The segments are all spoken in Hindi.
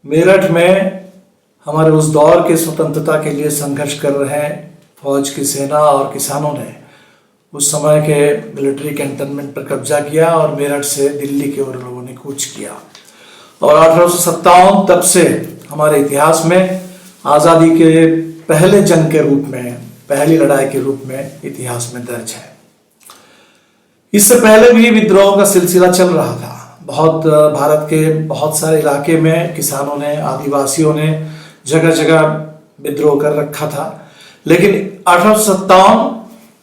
मेरठ में हमारे उस दौर के स्वतंत्रता के लिए संघर्ष कर रहे फौज की सेना और किसानों ने उस समय के मिलिट्री कैंटोनमेंट पर कब्जा किया और मेरठ से दिल्ली की ओर लोगों ने कूच किया। और 1857 तब से हमारे इतिहास में आज़ादी के पहले जंग के रूप में, पहली लड़ाई के रूप में इतिहास में दर्ज है। इससे पहले भी विद्रोह का सिलसिला चल रहा था। भारत के बहुत सारे इलाके में किसानों ने, आदिवासियों ने जगह जगह विद्रोह कर रखा था, लेकिन 1857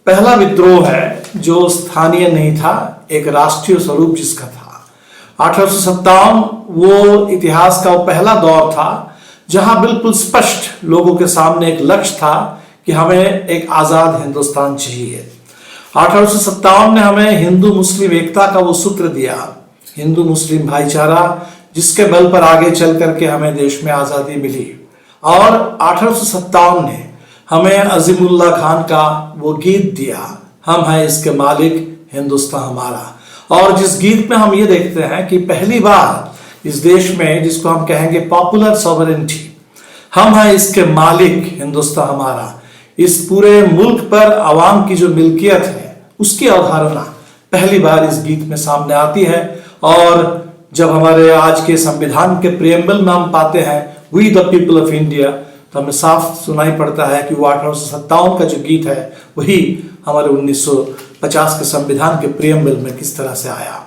पहला विद्रोह है जो स्थानीय नहीं था, एक राष्ट्रीय स्वरूप जिसका था। 1857 वो इतिहास का वो पहला दौर था जहां बिल्कुल स्पष्ट लोगों के सामने एक लक्ष्य था कि हमें एक आजाद हिंदुस्तान चाहिए। 1857 ने हमें हिंदू मुस्लिम एकता का वो सूत्र दिया, हिंदू मुस्लिम भाईचारा, जिसके बल पर आगे चल करके हमें देश में आजादी मिली। और 1857 ने हमें अजीमुल्ला खान का वो गीत दिया, हम हैं इसके मालिक, हिंदुस्तान हमारा। और जिस गीत में हम ये देखते हैं कि पहली बार इस देश में, जिसको हम कहेंगे पॉपुलर सॉवरेनिटी, हम हैं इसके मालिक, हिंदुस्तान हमारा, इस पूरे मुल्क पर आवाम की जो मिल्कियत है उसकी अवधारणा पहली बार इस गीत में सामने आती है। और जब हमारे आज के संविधान के प्रियम्बल में हम पाते हैं we the people of India, तो हमें साफ सुनाई पड़ता है कि वो 1857 का जो गीत है वही हमारे 1950 के संविधान के प्रियम्बल में किस तरह से आया।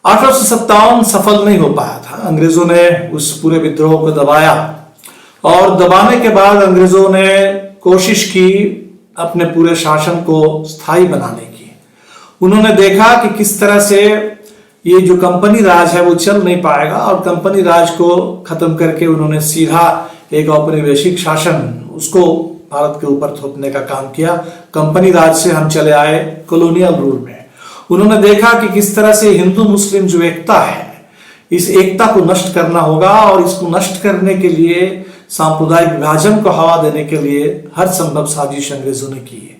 1857 सफल नहीं हो पाया था। अंग्रेजों ने उस पूरे विद्रोह को दबाया और दबाने के बाद अंग्रेजों ने कोशिश की अपने पूरे शासन को स्थायी बनाने की। उन्होंने देखा कि किस तरह से ये जो कंपनी राज है वो चल नहीं पाएगा, और कंपनी राज को खत्म करके उन्होंने सीधा एक औपनिवेशिक शासन उसको भारत के ऊपर थोपने का काम किया। कंपनी राज से हम चले आए कॉलोनियल रूल में। उन्होंने देखा कि किस तरह से हिंदू मुस्लिम जो एकता है, इस एकता को नष्ट करना होगा, और इसको नष्ट करने के लिए, सांप्रदायिक विभाजन को हवा देने के लिए हर संभव साजिश अंग्रेजों ने की है।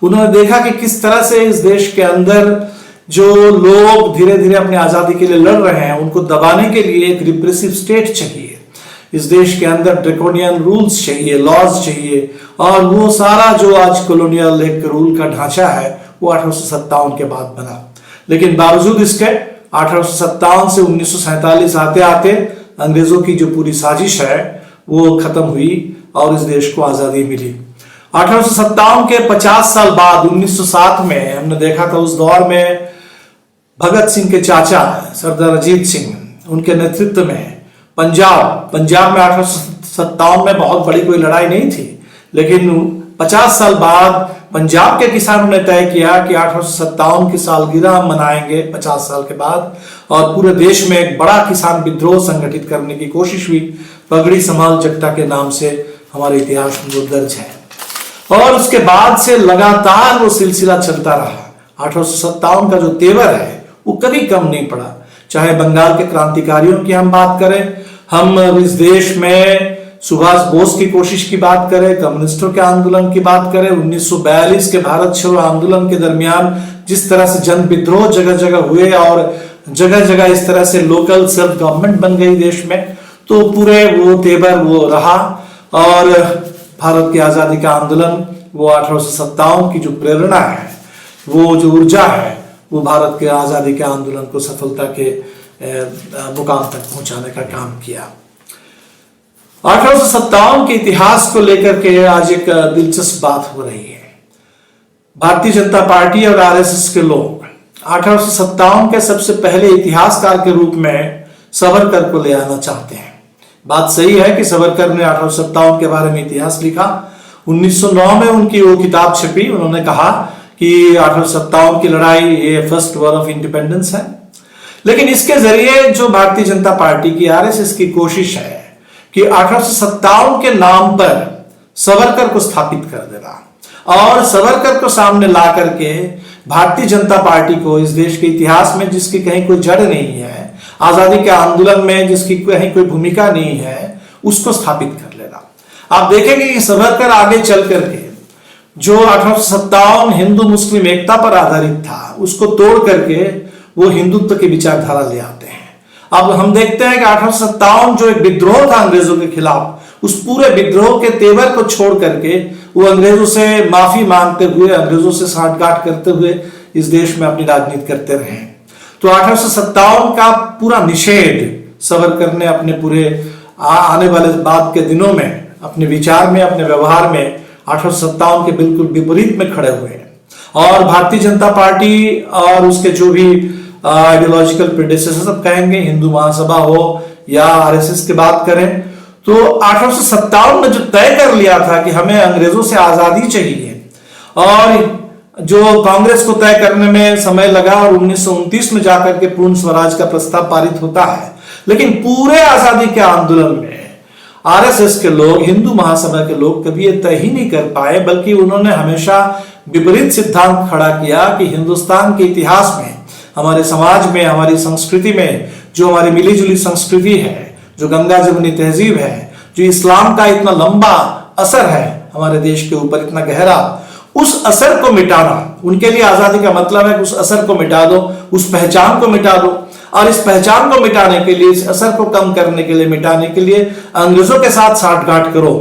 उन्होंने देखा कि किस तरह से इस देश के अंदर जो लोग धीरे धीरे अपनी आजादी के लिए लड़ रहे हैं, उनको दबाने के लिए एक रिप्रेसिव स्टेट चाहिए। इस देश के अंदर ड्रैकोनियन रूल्स चाहिए, लॉज चाहिए, और वो सारा जो आज कॉलोनियल एक रूल का ढांचा है वो 1857 के बाद बना। लेकिन बावजूद इसके 1857 से 1947 आते आते अंग्रेजों की जो पूरी साजिश है वो खत्म हुई और इस देश को आजादी मिली। 1857 के 50 साल बाद 1907 में हमने देखा था, उस दौर में भगत सिंह के चाचा सरदार अजीत सिंह, उनके नेतृत्व में पंजाब में 1857 में बहुत बड़ी कोई लड़ाई नहीं थी, लेकिन 50 साल बाद पंजाब के किसानों ने तय किया कि 1857 की सालगिरह हम मनाएंगे 50 साल के बाद, और पूरे देश में एक बड़ा किसान विद्रोह संगठित करने की कोशिश हुई। पगड़ी संभाल जट्टा के नाम से हमारे इतिहास में वो दर्ज है, और उसके बाद से लगातार वो सिलसिला चलता रहा। 1857 का जो तेवर है वो कभी कम नहीं पड़ा। चाहे बंगाल के क्रांतिकारियों की हम बात करें, हम इस देश में सुभाष बोस की कोशिश की बात करें, कम्युनिस्टों के आंदोलन की बात करें, 1942 के भारत छोड़ो आंदोलन के दरमियान जिस तरह से जन विद्रोह जगह जगह हुए और जगह जगह इस तरह से लोकल सेल्फ गवर्नमेंट बन गई देश में, तो पूरे वो तेवर वो रहा। और भारत की आजादी का आंदोलन, वो 1857 की जो प्रेरणा है, वो जो ऊर्जा है, वो भारत के आजादी के आंदोलन को सफलता के मुकाम तक पहुंचाने का काम किया। 1857 के इतिहास को लेकर के आज एक दिलचस्प बात हो रही है। भारतीय जनता पार्टी और आरएसएस के लोग 1857 के सबसे पहले इतिहासकार के रूप में सावरकर को ले आना चाहते हैं। बात सही है कि सावरकर ने 1857 के बारे में इतिहास लिखा। 1909 में उनकी वो किताब छपी। उन्होंने कहा कि 1857 की लड़ाई ये फर्स्ट वॉर ऑफ इंडिपेंडेंस है। लेकिन इसके जरिए जो भारतीय जनता पार्टी की, आरएसएस की कोशिश है कि 1857 के नाम पर सावरकर को स्थापित कर देना, और सावरकर को सामने ला करके भारतीय जनता पार्टी को इस देश के इतिहास में, जिसकी कहीं कोई जड़ नहीं है, आजादी के आंदोलन में जिसकी कहीं कोई भूमिका नहीं है, उसको स्थापित कर लेना। आप देखेंगे कि सावरकर आगे चल करके जो 1857 हिंदू मुस्लिम एकता पर आधारित था, उसको तोड़ करके वो हिंदुत्व की विचारधारा ले आते हैं। अब हम देखते हैं कि 1857 जो एक विद्रोह था अंग्रेजों के खिलाफ, उस पूरे विद्रोह के तेवर को छोड़ करके वो अंग्रेजों से माफी मांगते हुए, अंग्रेजों से साठगांठ करते हुए इस देश में अपनी राजनीति करते रहे। तो 1857 का पूरा निषेध सावरकर ने अपने पूरे आने वाले बाद के दिनों में अपने विचार में, अपने व्यवहार में 1857 के बिल्कुल विपरीत में खड़े हुए हैं। और भारतीय जनता पार्टी और उसके जो भी आइडियोलॉजिकल प्रेडेसेसर सब कहेंगे, हिंदू महासभा हो या आरएसएस की बात करें, तो 1857 में जो तय कर लिया था कि हमें अंग्रेजों से आजादी चाहिए, और जो कांग्रेस को तय करने में समय लगा और 1929 में जाकर के पूर्ण स्वराज का प्रस्ताव पारित होता है, लेकिन पूरे आजादी के आंदोलन में आरएसएस के लोग, हिंदू महासभा के लोग कभी ये तय ही नहीं कर पाए, बल्कि उन्होंने हमेशा विपरीत सिद्धांत खड़ा किया कि हिंदुस्तान के इतिहास में, हमारे समाज में, हमारी संस्कृति में जो हमारी मिलीजुली संस्कृति है, जो गंगा जमुनी तहजीब है, जो इस्लाम का इतना लंबा असर है हमारे देश के ऊपर, इतना गहरा, उस असर को मिटाना, उनके लिए आजादी का मतलब है कि उस असर को मिटा दो, उस पहचान को मिटा दो, और इस पहचान को मिटाने के लिए, इस असर को कम करने के लिए, मिटाने के लिए अंग्रेजों के साथ साठगांठ करो।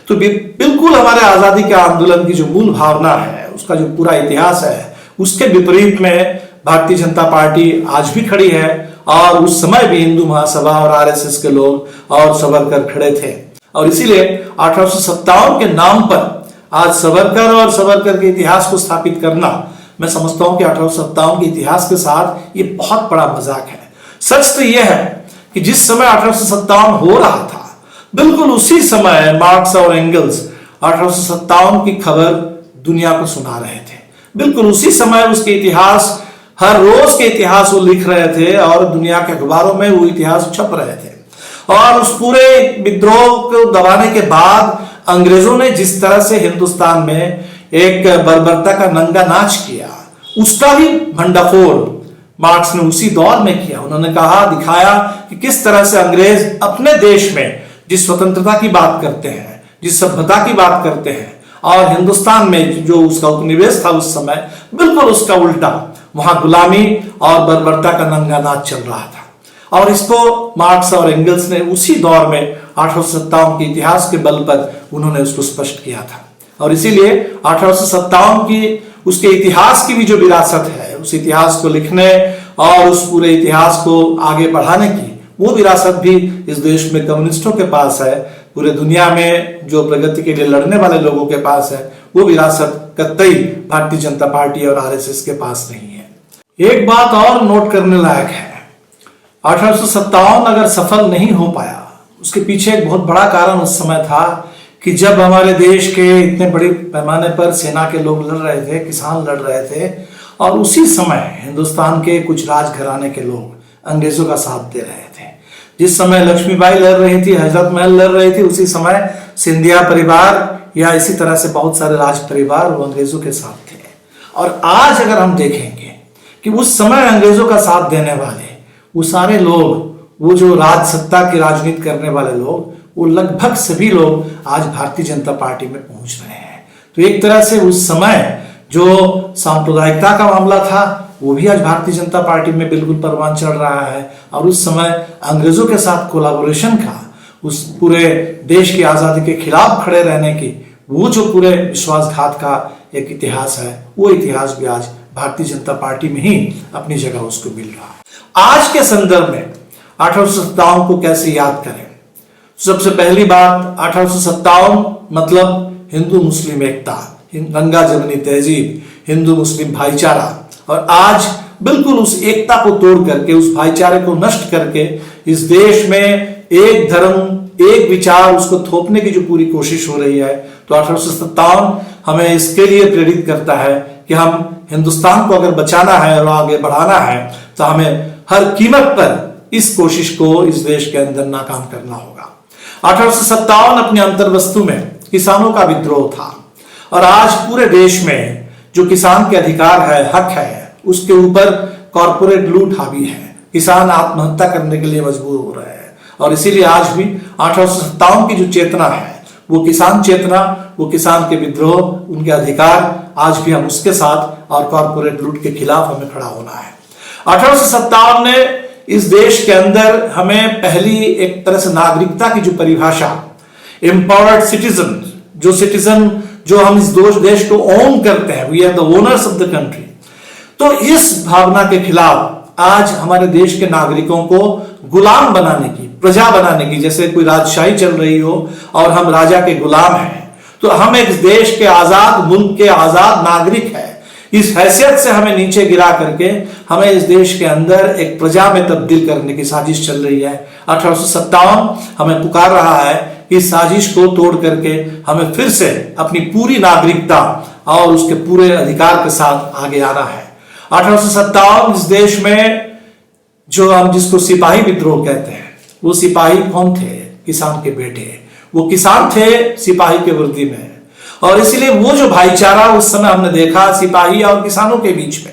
तो बिल्कुल हमारे आजादी के आंदोलन की जो मूल भावना है, उसका जो पूरा इतिहास है, उसके विपरीत में भारतीय जनता पार्टी आज भी खड़ी है, और उस समय भी हिंदू महासभा और आरएसएस के लोग और सावरकर खड़े थे। और इसीलिए 1857 के नाम पर आज सावरकर और सावरकर के इतिहास को स्थापित करना, मैं समझता हूं कि 1857 के इतिहास के साथ ये बहुत बड़ा मजाक है। सच तो यह है कि जिस समय 1857 हो रहा था, बिल्कुल उसी समय मार्क्स और एंगल्स 1857 की खबर दुनिया को सुना रहे थे। बिल्कुल उसी समय उसके इतिहास, हर रोज के इतिहास वो लिख रहे थे, और दुनिया के अखबारों में वो इतिहास छप रहे थे। और उस पूरे विद्रोह को दबाने के बाद अंग्रेजों ने जिस तरह से हिंदुस्तान में एक बर्बरता का नंगा नाच किया, उसका भी भंडाफोड़ मार्क्स ने उसी दौर में किया। उन्होंने कहा, दिखाया कि किस तरह से अंग्रेज अपने देश में जिस स्वतंत्रता की बात करते हैं, जिस सभ्यता की बात करते हैं, और हिंदुस्तान में जो उसका उपनिवेश था उस समय, बिल्कुल उसका उल्टा, वहां गुलामी और बर्बरता का नंगा नाच चल रहा था। और इसको मार्क्स और एंगल्स ने उसी दौर में 1857 के इतिहास के बल पर उन्होंने उसको स्पष्ट किया था। और इसीलिए 1857 की उसके इतिहास की भी जो विरासत है, उस इतिहास को लिखने और उस पूरे इतिहास को आगे बढ़ाने की वो विरासत भी इस देश में कम्युनिस्टों के पास है, पूरे दुनिया में जो प्रगति के लिए लड़ने वाले लोगों के पास है, वो विरासत कतई भारतीय जनता पार्टी और आरएसएस के पास नहीं है। एक बात और नोट करने लायक है, 1857 अगर सफल नहीं हो पाया, उसके पीछे एक बहुत बड़ा कारण उस समय था कि जब हमारे देश के इतने बड़े पैमाने पर सेना के लोग लड़ रहे थे, किसान लड़ रहे थे, और उसी समय हिंदुस्तान के कुछ राजघराने के लोग अंग्रेजों का साथ दे रहे थे। जिस समय लक्ष्मीबाई लड़ रही थी, हजरत महल लड़ रही थी, उसी समय सिंधिया परिवार या इसी तरह से बहुत सारे राज परिवार वो अंग्रेजों के साथ थे। और आज अगर हम देखेंगे कि उस समय अंग्रेजों का साथ देने वाले वो सारे लोग, वो जो राज सत्ता की राजनीति करने वाले लोग, वो लगभग सभी लोग आज भारतीय जनता पार्टी में पहुंच रहे हैं। तो एक तरह से उस समय जो सांप्रदायिकता का मामला था, वो भी आज भारतीय जनता पार्टी में बिल्कुल परवान चढ़ रहा है। और उस समय अंग्रेजों के साथ कोलैबोरेशन का, उस पूरे देश की आज़ादी के खिलाफ खड़े रहने की, वो जो पूरे विश्वासघात का एक इतिहास है, वो इतिहास भी आज भारतीय जनता पार्टी में ही अपनी जगह उसको मिल रहा है। आज के संदर्भ में 1857 को कैसे याद करें? सबसे पहली बात, 1857 मतलब हिंदू मुस्लिम एकता, गंगा जमुनी तहजीब, हिंदू मुस्लिम भाईचारा। और आज बिल्कुल उस एकता को तोड़ करके, उस भाईचारे को नष्ट करके इस देश में एक धर्म, एक विचार, उसको थोपने की जो पूरी कोशिश हो रही है, तो 1857 हमें इसके लिए प्रेरित करता है कि हम हिंदुस्तान को अगर बचाना है और आगे बढ़ाना है, तो हमें हर कीमत पर इस कोशिश को इस देश के अंदर नाकाम करना होगा। 1857 अपने अंतर्वस्तु में किसानों का विद्रोह था, और आज पूरे देश में जो किसान के अधिकार है, हक है, उसके ऊपर कॉरपोरेट लूट हावी है। किसान आत्महत्या करने के लिए मजबूर हो रहे हैं। और इसीलिए आज भी 1857 की जो चेतना है, वो किसान चेतना, वो किसान के विद्रोह, उनके अधिकार, आज भी हम उसके साथ और कॉरपोरेट लूट के खिलाफ हमें खड़ा होना है। 1857 ने इस देश के अंदर हमें पहली एक तरह से नागरिकता की जो परिभाषा, एम्पावर्ड सिटीजन, जो सिटीजन जो हम इस देश को ओन करते हैं, we are the owners of the country, तो इस भावना के खिलाफ आज हमारे देश के नागरिकों को गुलाम बनाने की, प्रजा बनाने की, जैसे कोई राजशाही चल रही हो और हम राजा के गुलाम हैं, तो हम एक देश के आजाद मुल्क के आजाद नागरिक हैं, इस हैसियत से हमें नीचे गिरा करके हमें इस देश के अंदर एक प्रजा में तब्दील करने की साजिश चल रही है। 1857 हमें पुकार रहा है कि इस साजिश को तोड़ करके हमें फिर से अपनी पूरी नागरिकता और उसके पूरे अधिकार के साथ आगे आना है। 1857 इस देश में जो हम जिसको सिपाही विद्रोह कहते हैं, वो सिपाही कौन थे? किसान के बेटे, वो किसान थे सिपाही के वर्दी में, और इसलिए वो जो भाईचारा उस समय हमने देखा सिपाही और किसानों के बीच में।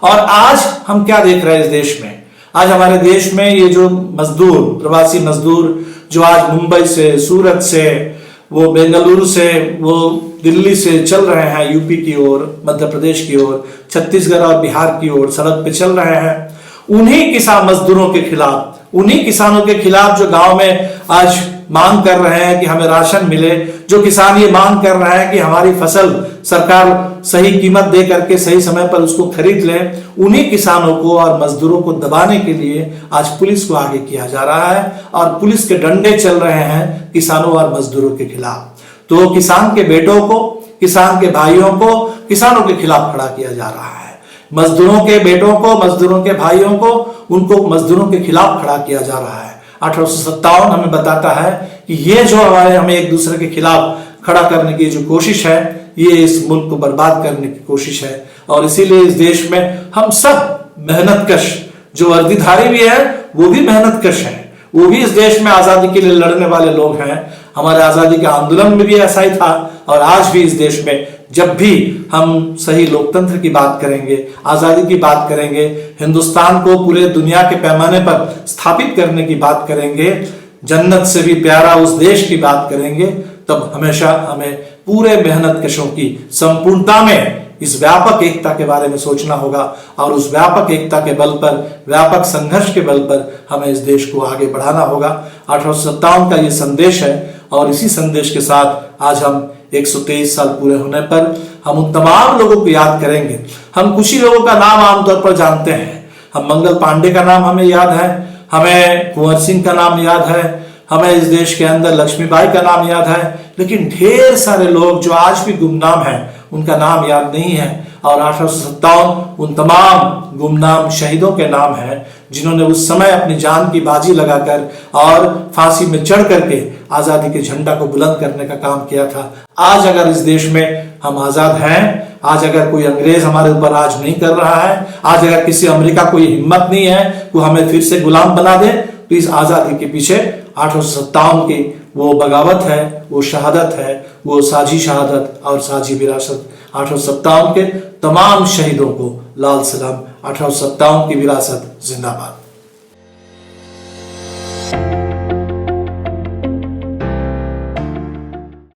और आज हम क्या देख रहे हैं इस देश में? आज हमारे देश में ये जो मजदूर, प्रवासी मजदूर जो आज मुंबई से, सूरत से, वो बेंगलुरु से, वो दिल्ली से चल रहे हैं यूपी की ओर, मध्य प्रदेश की ओर, छत्तीसगढ़ और बिहार की ओर सड़क पे चल रहे हैं, उन्हीं किसान मजदूरों के खिलाफ, उन्हीं किसानों के खिलाफ जो गांव में आज मांग कर रहे हैं कि हमें राशन मिले, जो किसान ये मांग कर रहे हैं कि हमारी फसल सरकार सही कीमत दे करके सही समय पर उसको खरीद ले, उन्हीं किसानों को और मजदूरों को दबाने के लिए आज पुलिस को आगे किया जा रहा है और पुलिस के डंडे चल रहे हैं किसानों और मजदूरों के खिलाफ। तो किसान के बेटों को, किसान के भाइयों को किसानों के खिलाफ खड़ा किया जा रहा है, मजदूरों के बेटों को, मजदूरों के भाइयों को, उनको मजदूरों के खिलाफ खड़ा किया जा रहा है। 1857 हमें बताता है कि ये जो हमें एक दूसरे के खिलाफ खड़ा करने की जो कोशिश है, ये इस मुल्क को बर्बाद करने की कोशिश है। और इसीलिए इस देश में हम सब मेहनतकश, जो वर्दीधारी भी है वो भी मेहनतकश हैं, वो भी इस देश में आजादी के लिए लड़ने वाले लोग हैं। हमारे आजादी के आंदोलन में भी ऐसा ही था और आज भी इस देश में जब भी हम सही लोकतंत्र की बात करेंगे, आजादी की बात करेंगे, हिंदुस्तान को पूरे दुनिया के पैमाने पर स्थापित करने की बात करेंगे, जन्नत से भी प्यारा उस देश की बात करेंगे, तब हमेशा हमें पूरे मेहनतकशों की संपूर्णता में इस व्यापक एकता के बारे में सोचना होगा और उस व्यापक एकता के बल पर, व्यापक संघर्ष के बल पर हमें इस देश को आगे बढ़ाना होगा। 1857 का ये संदेश है और इसी संदेश के साथ आज हम 123 साल पूरे होने पर हम उन तमाम लोगों को याद करेंगे। हम कुछ ही लोगों का नाम आमतौर पर जानते हैं, हम मंगल पांडे का नाम हमें याद है, हमें कुंवर सिंह का नाम याद है, हमें इस देश के अंदर लक्ष्मीबाई का नाम याद है, लेकिन ढेर सारे लोग जो आज भी गुमनाम हैं उनका नाम याद नहीं है। और 1857 उन तमाम गुमनाम शहीदों के नाम हैं जिन्होंने उस समय अपनी जान की बाजी लगाकर और फांसी में चढ़ करके आजादी के झंडा को बुलंद करने का काम किया था। आज अगर इस देश में हम आजाद हैं, आज अगर कोई अंग्रेज हमारे ऊपर राज नहीं कर रहा है, आज अगर किसी अमेरिका को ये हिम्मत नहीं है वो हमें फिर से गुलाम बना दे, तो इस आजादी के पीछे 1857 की वो बगावत है, वो शहादत है, वो साझी शहादत और साझी विरासत। 1857 के तमाम शहीदों को लाल सलाम। 1857 की विरासत जिंदाबाद।